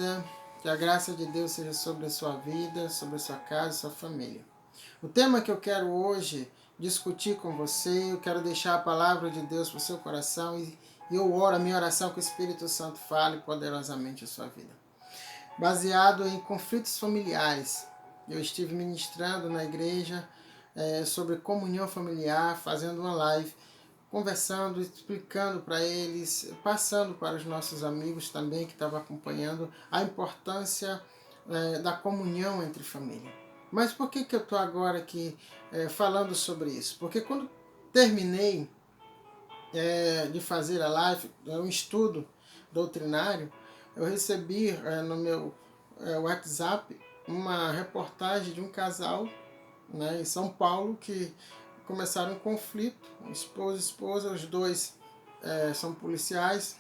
vida, que a graça de Deus seja sobre a sua vida, sobre a sua casa, sua família. O tema que eu quero hoje discutir com você, eu quero deixar a palavra de Deus para o seu coração e eu oro, a minha oração que o Espírito Santo fale poderosamente a sua vida. Baseado em conflitos familiares, eu estive ministrando na igreja sobre comunhão familiar, fazendo uma live, conversando, explicando para eles, passando para os nossos amigos também que estavam acompanhando a importância da comunhão entre família. Mas por que eu estou agora aqui falando sobre isso? Porque quando terminei de fazer a live, um estudo doutrinário, eu recebi no meu WhatsApp uma reportagem de um casal em São Paulo que começaram um conflito, esposo e esposa, os dois são policiais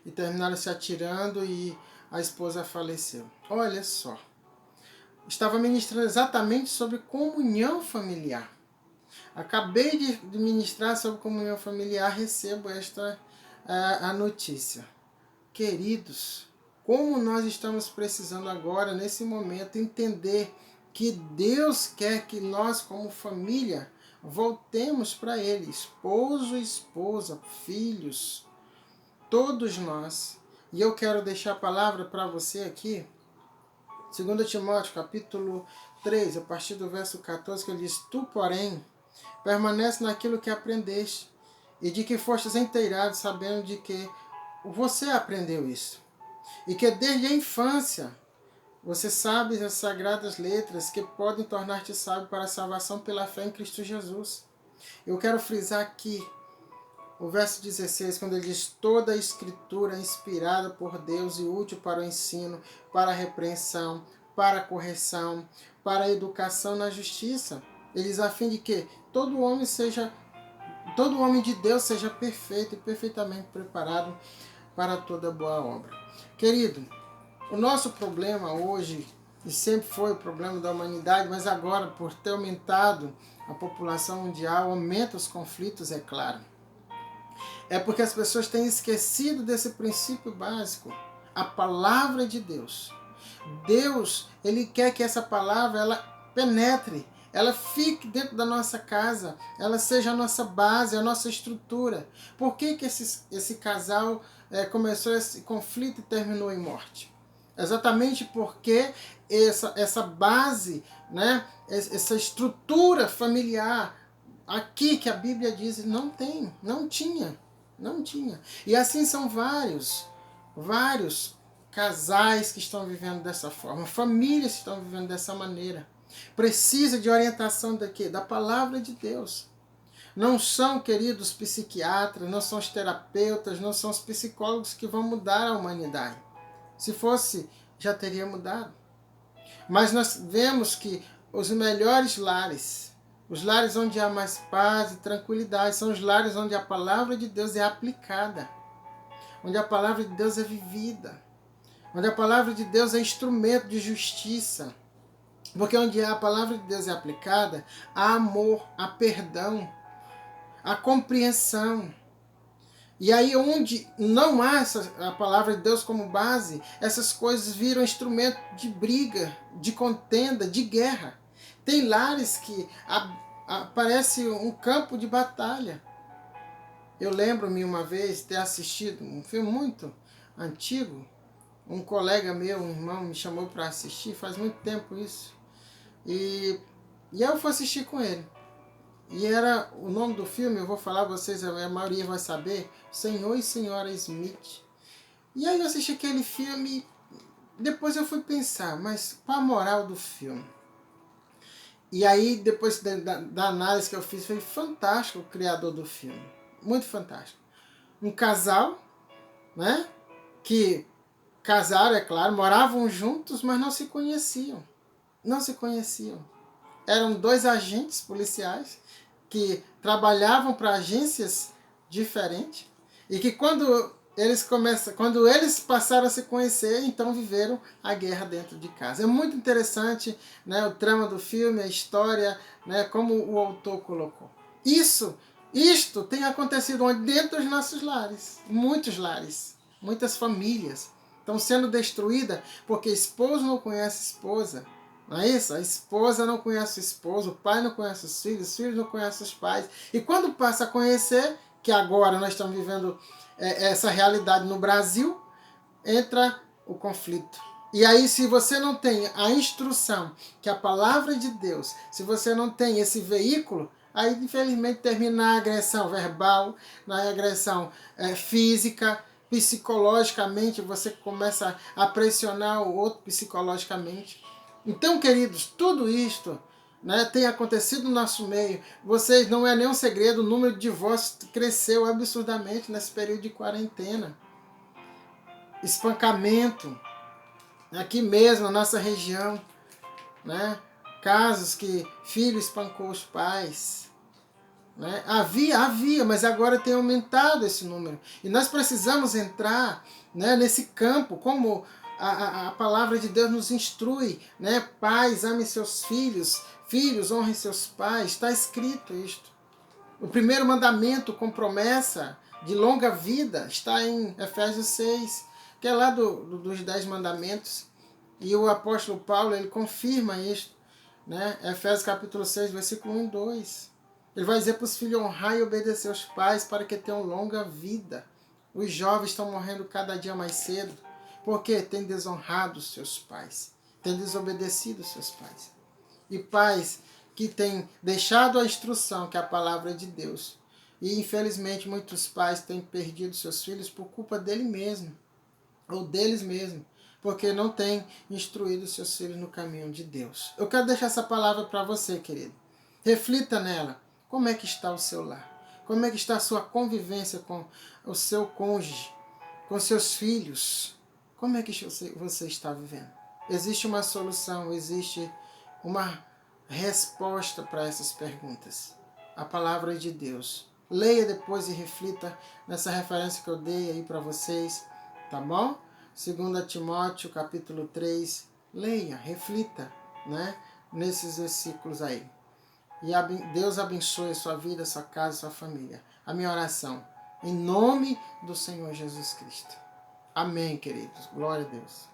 e terminaram se atirando e a esposa faleceu. Olha só, estava ministrando exatamente sobre comunhão familiar. Acabei de ministrar sobre comunhão familiar, recebo esta a notícia. Queridos, como nós estamos precisando agora, nesse momento, entender que Deus quer que nós, como família, voltemos para Ele. Esposo, esposa, filhos, todos nós. E eu quero deixar a palavra para você aqui, 2 Timóteo, capítulo 3, a partir do verso 14, que ele diz: Tu, porém, permanece naquilo que aprendeste, e de que fostes inteirado, sabendo de que você aprendeu isso. E que desde a infância você sabe as sagradas letras que podem tornar-te sábio para a salvação pela fé em Cristo Jesus. Eu quero frisar aqui o verso 16, quando ele diz: Toda a escritura é inspirada por Deus e útil para o ensino, para a repreensão, para a correção, para a educação na justiça. Ele diz a fim de que todo homem de Deus seja perfeito e perfeitamente preparado para toda boa obra. Querido, o nosso problema hoje, e sempre foi o problema da humanidade, mas agora, por ter aumentado a população mundial, aumenta os conflitos, é claro. É porque as pessoas têm esquecido desse princípio básico, a palavra de Deus. Deus, Ele quer que essa palavra, ela penetre, ela fique dentro da nossa casa, ela seja a nossa base, a nossa estrutura. Por que esse casal começou esse conflito e terminou em morte? Exatamente porque essa base, essa estrutura familiar aqui que a Bíblia diz não tinha. E assim são vários casais que estão vivendo dessa forma, famílias que estão vivendo dessa maneira. Precisa de orientação da palavra de Deus. Não são, queridos, psiquiatras, não são os terapeutas, não são os psicólogos que vão mudar a humanidade. Se fosse, já teria mudado. Mas nós vemos que os melhores lares, os lares onde há mais paz e tranquilidade, são os lares onde a palavra de Deus é aplicada, onde a palavra de Deus é vivida, onde a palavra de Deus é instrumento de justiça. Porque onde a palavra de Deus é aplicada, há amor, há perdão, há compreensão. E aí onde não há a palavra de Deus como base, essas coisas viram instrumento de briga, de contenda, de guerra. Tem lares que parece um campo de batalha. Eu lembro-me uma vez ter assistido um filme muito antigo. Um colega meu, um irmão, me chamou para assistir, faz muito tempo isso. E eu fui assistir com ele. E era o nome do filme, eu vou falar, vocês, a maioria vai saber, Senhor e Senhora Smith. E aí eu assisti aquele filme, depois eu fui pensar, mas qual a moral do filme? E aí, depois da análise que eu fiz, foi fantástico o criador do filme. Muito fantástico. Um casal, que casaram, é claro, moravam juntos, mas não se conheciam. Não se conheciam. Eram dois agentes policiais que trabalhavam para agências diferentes e que quando eles passaram a se conhecer, então viveram a guerra dentro de casa. É muito interessante, o trama do filme, a história, como o autor colocou. Isto tem acontecido dentro dos nossos lares, muitos lares, muitas famílias. estão sendo destruídas porque esposo não conhece esposa. Não é isso? A esposa não conhece o esposo, o pai não conhece os filhos não conhecem os pais. E quando passa a conhecer, que agora nós estamos vivendo essa realidade no Brasil, entra o conflito. E aí, se você não tem a instrução, que é a palavra de Deus, se você não tem esse veículo, aí infelizmente termina na agressão verbal, na agressão física, psicologicamente, você começa a pressionar o outro psicologicamente. Então, queridos, tudo isto, né, tem acontecido no nosso meio. Vocês, não é nenhum segredo, o número de divórcios cresceu absurdamente nesse período de quarentena. Espancamento, aqui mesmo, na nossa região, né? Casos que filho espancou os pais. Né? Havia, mas agora tem aumentado esse número. E nós precisamos entrar, né, nesse campo, como a palavra de Deus nos instrui. Né? Pais, amem seus filhos, filhos, honrem seus pais. Está escrito isto. O primeiro mandamento com promessa de longa vida está em Efésios 6, que é lá dos 10 mandamentos. E o apóstolo Paulo, ele confirma isto. Né? Efésios capítulo 6, versículo 1 e 2. Ele vai dizer para os filhos honrar e obedecer aos pais para que tenham longa vida. Os jovens estão morrendo cada dia mais cedo porque têm desonrado os seus pais, têm desobedecido os seus pais. E pais que têm deixado a instrução, que é a palavra de Deus. E infelizmente muitos pais têm perdido seus filhos por culpa dele mesmo, ou deles mesmos, porque não têm instruído seus filhos no caminho de Deus. Eu quero deixar essa palavra para você, querido. Reflita nela. Como é que está o seu lar? Como é que está a sua convivência com o seu cônjuge, com seus filhos? Como é que você está vivendo? Existe uma solução, existe uma resposta para essas perguntas. A palavra de Deus. Leia depois e reflita nessa referência que eu dei aí para vocês, tá bom? 2 Timóteo capítulo 3, leia, reflita, né, nesses versículos aí. E Deus abençoe a sua vida, a sua casa, a sua família. A minha oração, em nome do Senhor Jesus Cristo. Amém, queridos. Glória a Deus.